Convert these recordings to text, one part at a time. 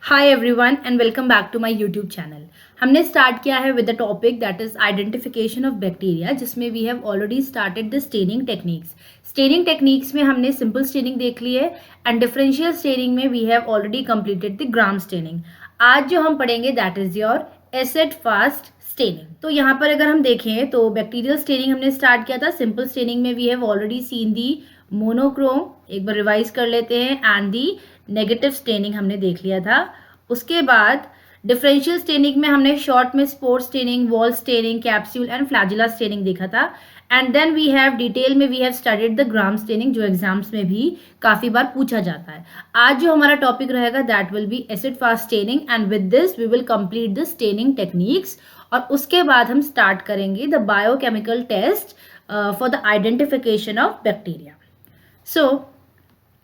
Hi everyone and welcome back to my YouTube channel. हमने start किया है with the topic that is identification of bacteria, जिसमें we have already started the staining techniques. Staining techniques में हमने simple staining देख ली है and differential staining में we have already completed the Gram staining. आज जो हम पढ़ेंगे that is your acid fast staining. तो यहाँ पर अगर हम देखें तो बैक्टीरियल स्टेनिंग हमने स्टार्ट किया था। सिंपल स्टेनिंग में we have already seen the monochrome, एक बार रिवाइज कर लेते हैं, एंड दी नेगेटिव स्टेनिंग हमने देख लिया था। उसके बाद डिफरेंशियल स्टेनिंग में हमने शॉर्ट में spore staining, wall staining, capsule and flagella staining देखा था। And then we have detail में we have studied the Gram staining, जो एग्जाम्स में भी काफी बार पूछा जाता है। आज जो हमारा टॉपिक रहेगा that will be acid fast staining, and with this we will complete the staining techniques. और उसके बाद हम स्टार्ट करेंगे the biochemical test for the identification of bacteria. So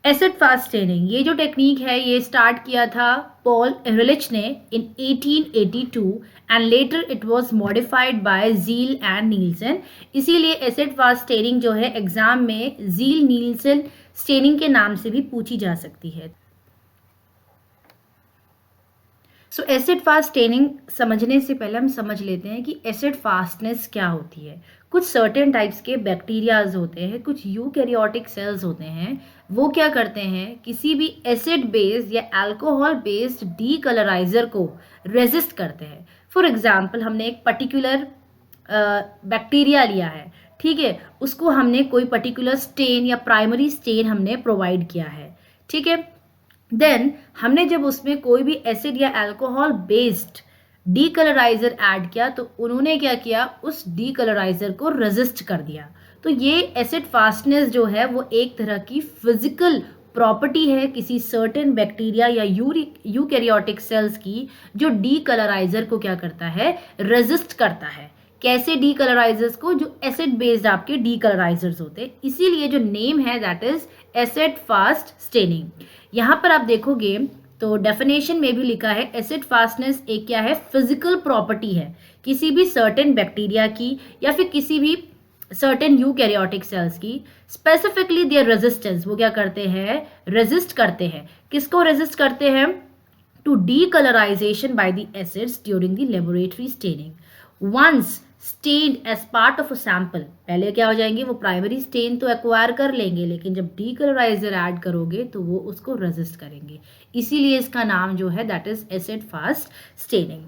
acid fast staining, ये जो टेक्निक है ये स्टार्ट किया था पॉल एहरलिच ने in 1882 and later it was modified by Ziehl and Neelsen. इसीलिए एसिड फास्ट स्टेनिंग जो है एग्जाम में ज़ील नील्सन स्टेनिंग के नाम से भी पूछी जा सकती है। सो एसिड फास्ट स्टेनिंग समझने से पहले हम समझ लेते हैं कि एसिड फास्टनेस क्या होती है। कुछ सर्टेन टाइप्स के बैक्टीरियाज होते हैं, कुछ यूकैरियोटिक सेल्स होते हैं, वो क्या करते हैं, किसी भी एसिड बेस्ड या अल्कोहल बेस्ड डीकलराइजर को रेजिस्ट करते हैं। फॉर एग्जांपल हमने एक पर्टिकुलर बैक्टीरिया लिया है, ठीक है, उसको हमने कोई पर्टिकुलर स्टेन या प्राइमरी स्टेन हमने प्रोवाइड किया है, ठीक है। देन हमने जब उसमें कोई भी एसिड या अल्कोहल बेस्ड डीकलराइजर ऐड किया तो उन्होंने क्या किया, उस डीकलराइजर को रेजिस्ट कर दिया। तो ये एसिड फास्टनेस जो है वो एक तरह की फिजिकल प्रॉपर्टी है किसी सर्टेन बैक्टीरिया या यूकैरियोटिक सेल्स की, जो डीकलराइजर को क्या करता है, रेजिस्ट करता है। कैसे डीकलराइजर्स को, जो एसिड बेस्ड आपके डीकलराइजर्स होते हैं। इसीलिए जो नेम है that is acid fast staining. यहाँ पर आप देखोगे तो डेफिनेशन में भी लिखा है एसिड फास्टनेस एक क्या है, फिजिकल प्रॉपर्टी है किसी भी सर्टेन बैक्टीरिया की या फिर किसी भी सर्टेन यूकैरियोटिक सेल्स की। स्पेसिफिकली देयर रेजिस्टेंस, वो क्या करते हैं, रेजिस्ट करते हैं। किसको रेजिस्ट करते हैं, to decolourization by the acids during the laboratory staining. Once stained as part of a sample, पहले क्या हो जाएंगे, वो प्राइमरी स्टेन तो एक्वायर कर लेंगे, लेकिन जब डीकलराइजर ऐड करोगे तो वो उसको रेजिस्ट करेंगे। इसीलिए इसका नाम जो है that is acid fast staining.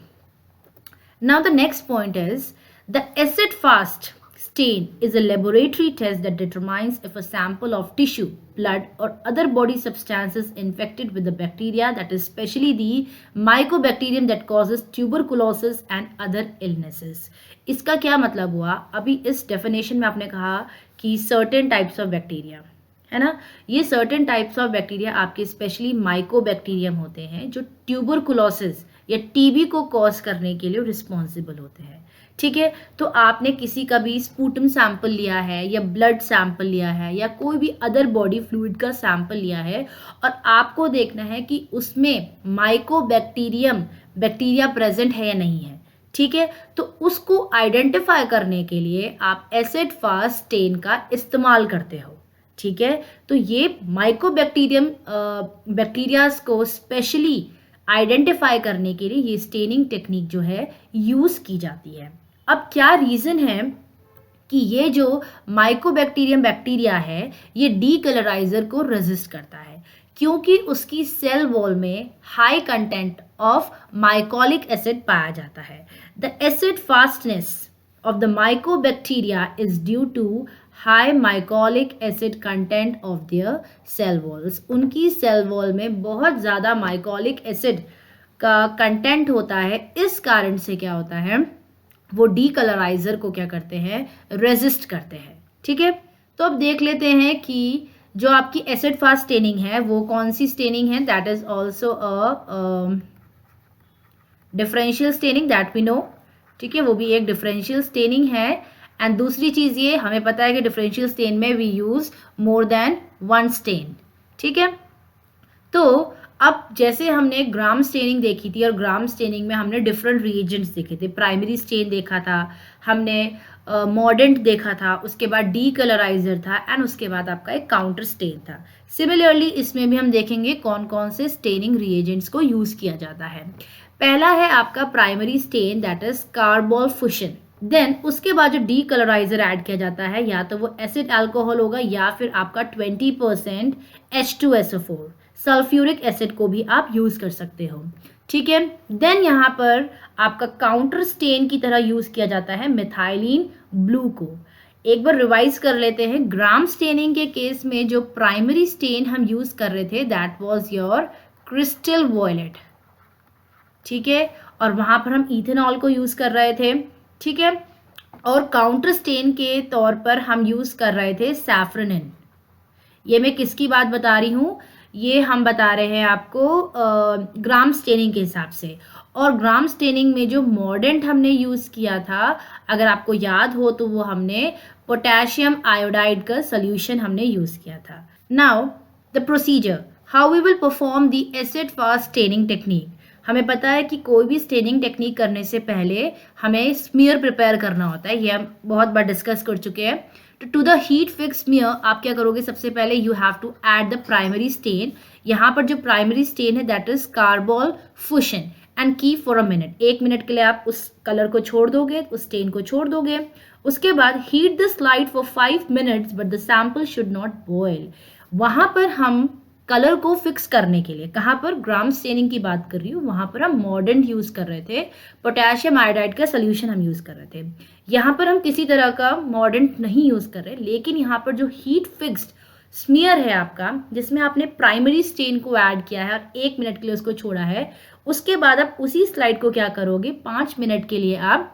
Now the next point is the acid fast stain is a laboratory test that determines if a sample of tissue, blood or other body substances infected with the bacteria, that is especially the mycobacterium that causes tuberculosis and other illnesses। इसका क्या मतलब हुआ, अभी इस definition में आपने कहा कि certain types of bacteria है ना, ये सर्टेन टाइप्स ऑफ बैक्टीरिया आपके स्पेशली माइकोबैक्टीरियम होते हैं जो ट्यूबरकुलोसिस या टीबी को कॉज करने के लिए रिस्पॉन्सिबल होते हैं, ठीक है। तो आपने किसी का भी स्पूटम सैंपल लिया है या ब्लड सैंपल लिया है या कोई भी अदर बॉडी फ्लूइड का सैंपल लिया है और आपको देखना है कि उसमें माइकोबैक्टीरियम बैक्टीरिया प्रेजेंट है या नहीं है, ठीक है। तो उसको आइडेंटिफाई करने के लिए आप एसिड फास्ट स्टेन का इस्तेमाल करते हो, ठीक है। तो ये माइकोबैक्टीरियम बैक्टीरियाज को स्पेशली आइडेंटिफाई करने के लिए ये स्टेनिंग टेक्निक जो है यूज की जाती है। अब क्या रीजन है कि ये जो माइकोबैक्टीरियम बैक्टीरिया है ये डीकलराइजर को रेजिस्ट करता है, क्योंकि उसकी सेल वॉल में high content of mycolic acid पाया जाता है। The acid fastness of the mycobacteria is due to high mycolic acid content of their cell walls. उनकी सेल वॉल में बहुत ज़्यादा माइकोलिक एसिड का कंटेंट होता है, इस कारण से क्या होता है, वो डीकलराइजर को क्या करते हैं, रेजिस्ट करते हैं, ठीक है। तो अब देख लेते हैं कि जो आपकी एसिड फास्ट स्टेनिंग है वो कौन सी स्टेनिंग है, that is also a differential staining that we know, ठीक है, वो भी एक डिफरेंशियल स्टेनिंग है। एंड दूसरी चीज़ ये हमें पता है कि डिफरेंशियल स्टेन में we use more than one stain, ठीक है। तो अब जैसे हमने ग्राम स्टेनिंग देखी थी और ग्राम स्टेनिंग में हमने डिफरेंट रिएजेंट्स देखे थे, प्राइमरी स्टेन देखा था हमने, मॉर्डेंट देखा था, उसके बाद डी कलराइजर था एंड उसके बाद आपका एक काउंटर स्टेन था। सिमिलरली इसमें भी हम देखेंगे कौन कौन से स्टेनिंग रिएजेंट्स को यूज किया जाता है। पहला है आपका primary stain that is carbol fuchsin. Then उसके बाद जो डी कलराइजर ऐड किया जाता है या तो वो एसिड अल्कोहल होगा या फिर आपका 20% H2SO4, सल्फ्यूरिक एसिड को भी आप यूज कर सकते हो, ठीक है। देन यहाँ पर आपका काउंटर स्टेन की तरह यूज किया जाता है मिथाइलिन ब्लू को। एक बार रिवाइज कर लेते हैं, ग्राम स्टेनिंग के केस में जो प्राइमरी स्टेन हम यूज कर रहे थे that was your crystal violet, ठीक है, और वहां पर हम इथेनॉल को यूज कर रहे थे, ठीक है। और काउंटर स्टेन के तौर पर हम यूज कर रहे थे सैफ्रनिन। ये मैं किसकी बात बता रही हूँ, ये हम बता रहे हैं आपको ग्राम स्टेनिंग के हिसाब से। और ग्राम स्टेनिंग में जो मॉर्डेंट हमने यूज किया था, अगर आपको याद हो तो वो हमने पोटेशियम आयोडाइड का सोल्यूशन हमने यूज किया था। Now the procedure how we will perform the acid fast staining technique. हमें पता है कि कोई भी स्टेनिंग टेक्निक करने से पहले हमें स्मीयर प्रिपेयर करना होता है, ये हम बहुत बार डिस्कस कर चुके हैं। तो to the heat fix smear आप क्या करोगे, सबसे पहले you have to add the primary stain. यहाँ पर जो प्राइमरी स्टेन है that is carbol fuchsin and keep for a minute. 1 minute के लिए आप उस कलर को छोड़ दोगे, उस स्टेन को छोड़ दोगे। उसके बाद heat the slide for 5 minutes but the sample should not boil. वहां पर हम कलर को फिक्स करने के लिए, कहाँ पर, ग्राम स्टेनिंग की बात कर रही हूँ, वहां पर हम मॉर्डेंट यूज कर रहे थे, पोटेशियम आयोडाइड का सोल्यूशन हम यूज कर रहे थे। यहाँ पर हम किसी तरह का मॉर्डेंट नहीं यूज कर रहे, लेकिन यहाँ पर जो हीट फिक्स्ड स्मीयर है आपका, जिसमें आपने प्राइमरी स्टेन को ऐड किया है और 1 मिनट के लिए उसको छोड़ा है, उसके बाद आप उसी स्लाइड को क्या करोगे, 5 मिनट के लिए आप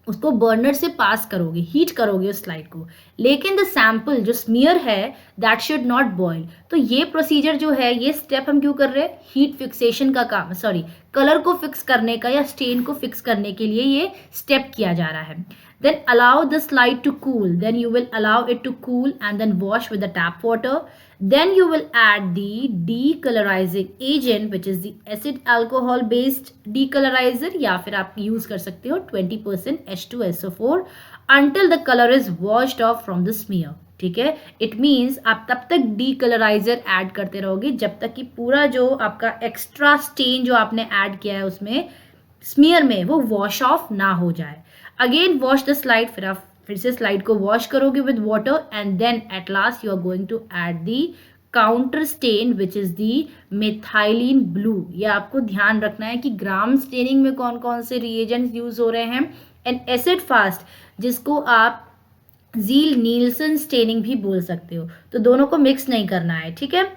उसको बर्नर से पास करोगे, हीट करोगे उस स्लाइड को, लेकिन द सैंपल जो स्मीयर है दैट शुड नॉट बॉयल। तो ये प्रोसीजर जो है, ये स्टेप हम क्यों कर रहे हैं, हीट फिक्सेशन का काम, सॉरी, कलर को फिक्स करने का या स्टेन को फिक्स करने के लिए ये स्टेप किया जा रहा है। Then allow the slide to cool. Then you will allow it to cool and then wash with the tap water. Then you will add the decolorizing agent which is the acid alcohol based decolorizer या फिर आप use कर सकते हो 20% H2SO4 until the color is washed off from the smear. ठीक है, it means आप तब तक डीकलराइजर ऐड करते रहोगे जब तक कि पूरा जो आपका एक्स्ट्रा स्टेन जो आपने ऐड किया है उसमें स्मीयर में वो वॉश ऑफ ना हो जाए। अगेन वॉश द स्लाइड, फिर आप फिर से स्लाइड को वॉश करोगे with water and then at last you are going to add the counter stain which is the methylene blue. ये आपको ध्यान रखना है कि ग्राम स्टेनिंग में कौन कौन से रिएजेंट्स यूज हो रहे हैं। एंड एसिड फास्ट, जिसको आप जील नील्सन स्टेनिंग भी बोल सकते हो, तो दोनों को मिक्स नहीं करना है, ठीक है।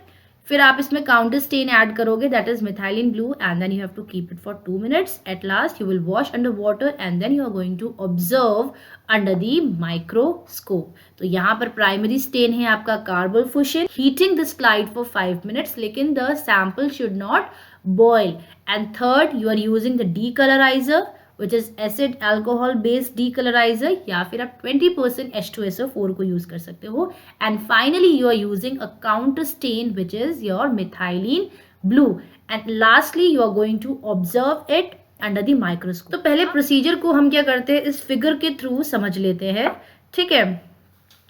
फिर आप इसमें काउंटर स्टेन ऐड करोगे that is methylene blue and then you have to keep it for 2 minutes. At last you will wash under water and then you are going to observe under the microscope. तो यहाँ पर primary stain है आपका carbol fuchsin, heating the slide for 5 minutes, लेकिन the sample should not boil. And third, you are using the decolouriser which is acid alcohol based decolorizer या फिर आप 20% H2SO4 को यूज कर सकते हो। And finally you are using a counter stain which is your methylene blue and lastly you are going to observe it under the microscope. तो पहले procedure को हम क्या करते हैं, इस फिगर के थ्रू समझ लेते हैं, ठीक है।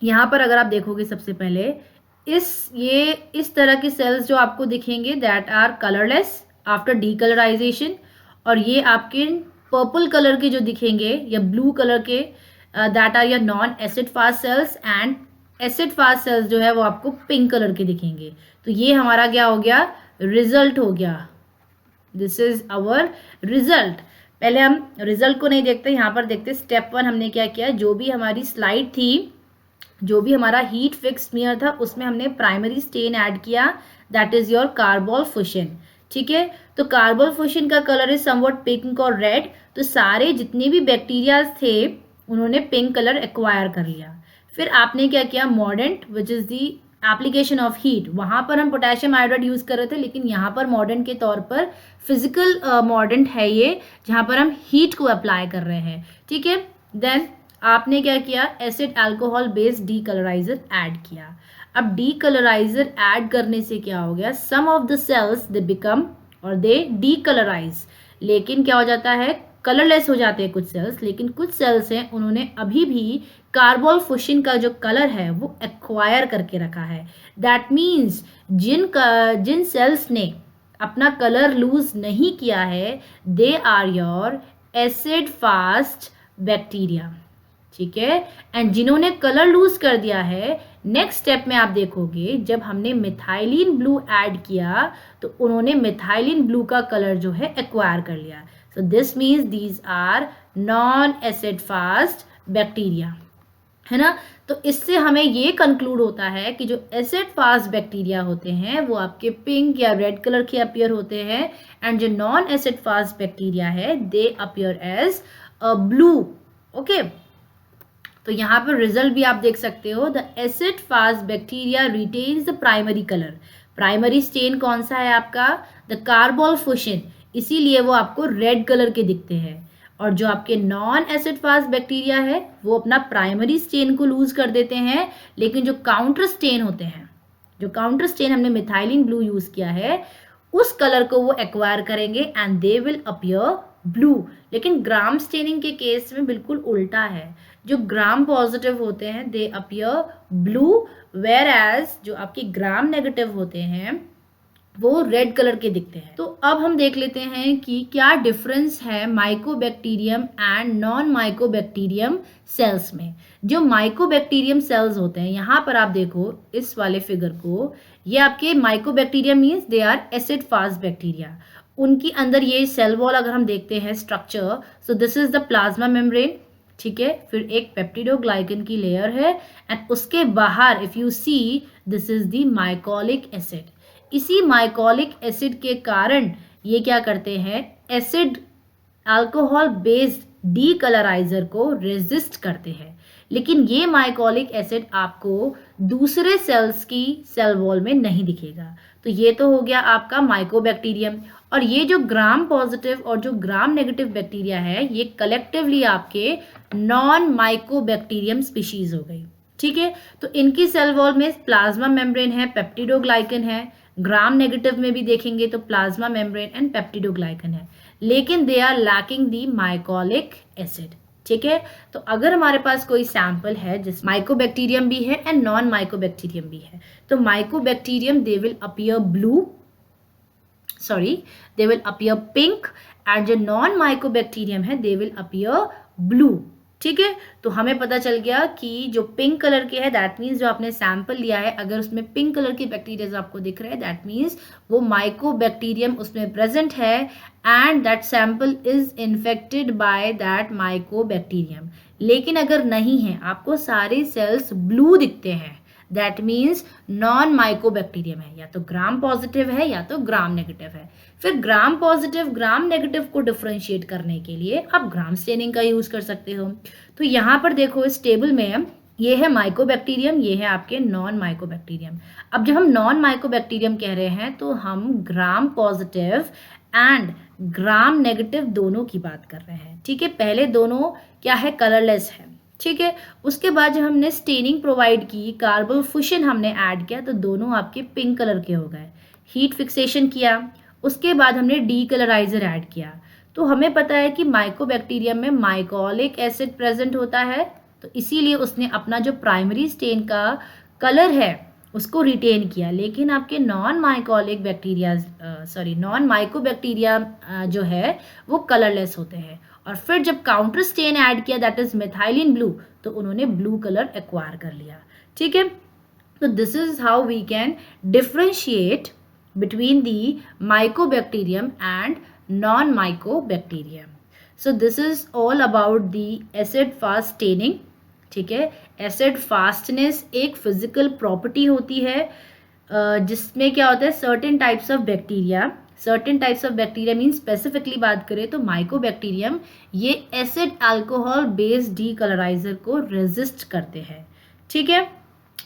यहाँ पर अगर आप देखोगे सबसे पहले इस तरह के सेल्स जो आपको दिखेंगे that are colourless after decolourisation, और ये आपके पर्पल कलर के जो दिखेंगे या ब्लू कलर के that are your non acid fast cells, and acid fast cells जो है वो आपको पिंक कलर के दिखेंगे। तो ये हमारा क्या हो गया, रिजल्ट हो गया, दिस इज आवर रिजल्ट। पहले हम रिजल्ट को नहीं देखते, यहाँ पर देखते स्टेप 1 हमने क्या किया, जो भी हमारी स्लाइड थी, जो भी हमारा हीट फिक्स स्मीयर था उसमें हमने प्राइमरी स्टेन ऐड किया दैट इज योर कार्बोल फुशन, ठीक है। तो कार्बोल फुशन का कलर इज समवट पिंक और रेड, तो सारे जितने भी बैक्टीरिया थे उन्होंने पिंक कलर एक्वायर कर लिया। फिर आपने क्या किया, mordant which is the application of heat, वहां पर हम पोटेशियम आयोडाइड यूज कर रहे थे, लेकिन यहाँ पर मॉर्डेंट के तौर पर फिजिकल मॉर्डेंट है ये, जहां पर हम हीट को अप्लाई कर रहे हैं, ठीक है। देन आपने क्या किया, acid alcohol based decolouriser add किया। अब डीकलराइजर ऐड करने से क्या हो गया, some of the cells they become और दे डीकलराइज, लेकिन क्या हो जाता है, कलरलेस हो जाते हैं कुछ सेल्स, लेकिन कुछ सेल्स हैं उन्होंने अभी भी कार्बोलफुशिन का जो कलर है वो एक्वायर करके रखा है। दैट मीन्स जिन सेल्स ने अपना कलर लूज नहीं किया है, they are your acid fast bacteria, ठीक है। एंड जिन्होंने कलर लूज कर दिया है, नेक्स्ट स्टेप में आप देखोगे जब हमने मिथाइलिन ब्लू ऐड किया तो उन्होंने मिथाइलिन ब्लू का कलर जो है एक्वायर कर लिया। So this means these are non acid fast bacteria, है ना। तो इससे हमें ये कंक्लूड होता है कि जो एसिड फास्ट बैक्टीरिया होते हैं वो आपके पिंक या रेड कलर के अपीयर होते हैं, एंड जो नॉन एसिड फास्ट बैक्टीरिया है they appear as blue. Okay, तो यहाँ पर रिजल्ट भी आप देख सकते हो, the acid fast bacteria retains the primary colour. Primary stain कौन सा है आपका, द कार्बोलफुशिन, इसीलिए वो आपको रेड कलर के दिखते हैं। और जो आपके नॉन एसिड फास्ट बैक्टीरिया है वो अपना प्राइमरी स्टेन को लूज कर देते हैं, लेकिन जो काउंटर स्टेन होते हैं, जो काउंटर स्टेन हमने मिथाइलिन ब्लू यूज किया है उस कलर को वो एक्वायर करेंगे and they will appear blue. लेकिन ग्राम स्टेनिंग के केस में बिल्कुल उल्टा है, जो ग्राम पॉजिटिव होते हैं they appear blue, whereas जो आपके ग्राम नेगेटिव होते हैं वो रेड कलर के दिखते हैं। तो अब हम देख लेते हैं कि क्या डिफरेंस है mycobacterium and non mycobacterium cells में। जो माइकोबैक्टीरियम सेल्स होते हैं, यहाँ पर आप देखो इस वाले फिगर को, ये आपके mycobacterium means they are acid fast bacteria. उनकी अंदर ये सेल वॉल अगर हम देखते हैं structure, so this is the plasma membrane, ठीक है, फिर एक पेप्टिडोग्लाइकन की लेयर है एंड उसके बाहर if you see this is the mycolic acid. इसी माइकोलिक एसिड के कारण ये क्या करते हैं, एसिड अल्कोहल बेस्ड डीकलराइजर को रेजिस्ट करते हैं, लेकिन ये माइकोलिक एसिड आपको दूसरे सेल्स की सेल वॉल में नहीं दिखेगा। तो ये तो हो गया आपका माइकोबैक्टीरियम, और ये जो ग्राम पॉजिटिव और जो ग्राम नेगेटिव बैक्टीरिया है ये कलेक्टिवली आपके नॉन माइकोबैक्टीरियम स्पीशीज हो गई, ठीक है। तो इनकी सेल वॉल में प्लाज्मा मेम्ब्रेन है, पेप्टिडोग्लाइकन है, ग्राम नेगेटिव में भी देखेंगे तो प्लाज्मा मेम्ब्रेन एंड पेप्टिडोग्लाइकन है, लेकिन they are lacking the mycolic acid, ठीक है। तो अगर हमारे पास कोई सैंपल है जिस माइकोबैक्टीरियम भी है एंड नॉन माइकोबैक्टीरियम भी है, तो Mycobacterium they will appear blue, they will appear pink, and जो नॉन माइकोबैक्टीरियम है दे विल अपीयर ब्लू, ठीक है। तो हमें पता चल गया कि जो पिंक कलर के है दैट मीन्स जो आपने सैंपल लिया है अगर उसमें पिंक कलर के बैक्टीरिया आपको दिख रहे हैं दैट मीन्स वो माइकोबैक्टीरियम उसमें प्रेजेंट है and that sample is infected by that Mycobacterium. लेकिन अगर नहीं है, आपको सारे सेल्स ब्लू दिखते हैं, दैट मीन्स नॉन माइकोबैक्टीरियम है, या तो ग्राम पॉजिटिव है या तो ग्राम नेगेटिव है। फिर ग्राम पॉजिटिव ग्राम नेगेटिव को डिफरेंशिएट करने के लिए आप ग्राम स्टेनिंग का यूज कर सकते हो। तो यहाँ पर देखो इस टेबल में ये है माइकोबैक्टीरियम, ये है आपके नॉन माइकोबैक्टीरियम। अब जब हम नॉन माइकोबैक्टीरियम कह रहे हैं तो हम gram positive and gram negative दोनों की बात कर रहे हैं, ठीक है। पहले दोनों क्या है, कलरलेस है, ठीक है। उसके बाद जब हमने स्टेनिंग प्रोवाइड की, कार्बोफुशिन हमने ऐड किया तो दोनों आपके पिंक कलर के हो गए। हीट फिक्सेशन किया, उसके बाद हमने डीकलराइजर ऐड किया, तो हमें पता है कि माइकोबैक्टीरियम में माइकोलिक एसिड प्रेजेंट होता है, तो इसीलिए उसने अपना जो प्राइमरी स्टेन का कलर है उसको रिटेन किया। लेकिन आपके नॉन माइकोबैक्टीरिया जो है वो कलरलेस होते हैं, और फिर जब काउंटर स्टेन ऐड किया दैट इज मिथाइलिन ब्लू, तो उन्होंने ब्लू कलर एक्वायर कर लिया, ठीक है। तो this is how we can differentiate between the mycobacterium and non-mycobacterium. So this is all about the acid fast staining, ठीक है। एसिड फास्टनेस एक फिजिकल प्रॉपर्टी होती है जिसमें क्या होता है, certain types of bacteria mean specifically बात करें तो माइकोबैक्टीरियम ये एसिड अल्कोहल बेस्ड डीकलराइजर को रेजिस्ट करते हैं, ठीक है।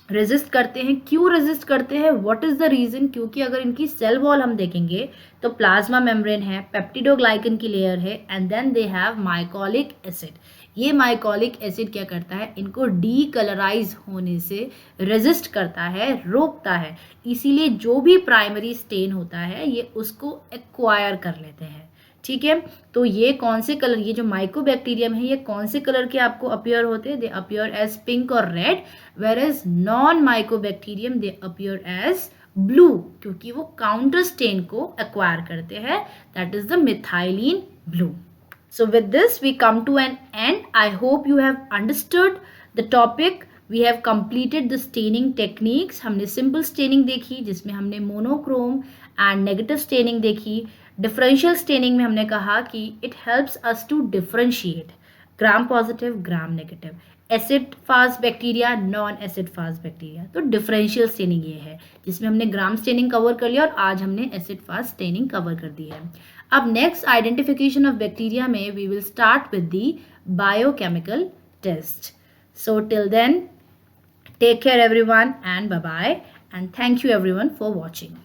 रेजिस्ट करते हैं। क्यों रेजिस्ट करते हैं, व्हाट इज द रीजन? क्योंकि अगर इनकी सेल वॉल हम देखेंगे तो प्लाज्मा मेम्ब्रेन है, पेप्टिडोग्लाइकन की लेयर है, and then they have mycolic acid. ये माइकोलिक एसिड क्या करता है, इनको डीकलराइज होने से रेजिस्ट करता है, रोकता है। इसीलिए जो भी प्राइमरी स्टेन होता है ये उसको एक्वायर कर लेते हैं। ठीक है, तो ये कौन से कलर, ये जो माइकोबैक्टीरियम है ये कौन से कलर के आपको अपीयर होते हैं? दे अपीयर एज पिंक और red, whereas non mycobacterium they appear as blue, क्योंकि वो काउंटर स्टेन को एक्वायर करते हैं, that is the methylene blue. So with this we come to an end. I hope you have understood the topic. We have completed the staining techniques. हमने simple staining देखी जिसमें हमने monochrome and negative staining देखी. Differential staining में हमने कहा कि it helps us to differentiate gram positive, gram negative, acid fast bacteria, non acid fast bacteria. तो डिफरेंशियल स्टेनिंग ये है जिसमें हमने ग्राम स्टेनिंग कवर कर लिया और आज हमने एसिड फास्ट स्टेनिंग कवर कर दी है। अब नेक्स्ट आइडेंटिफिकेशन ऑफ बैक्टीरिया में we will start with the biochemical test. So till then take care everyone and bye bye, and thank you everyone for watching.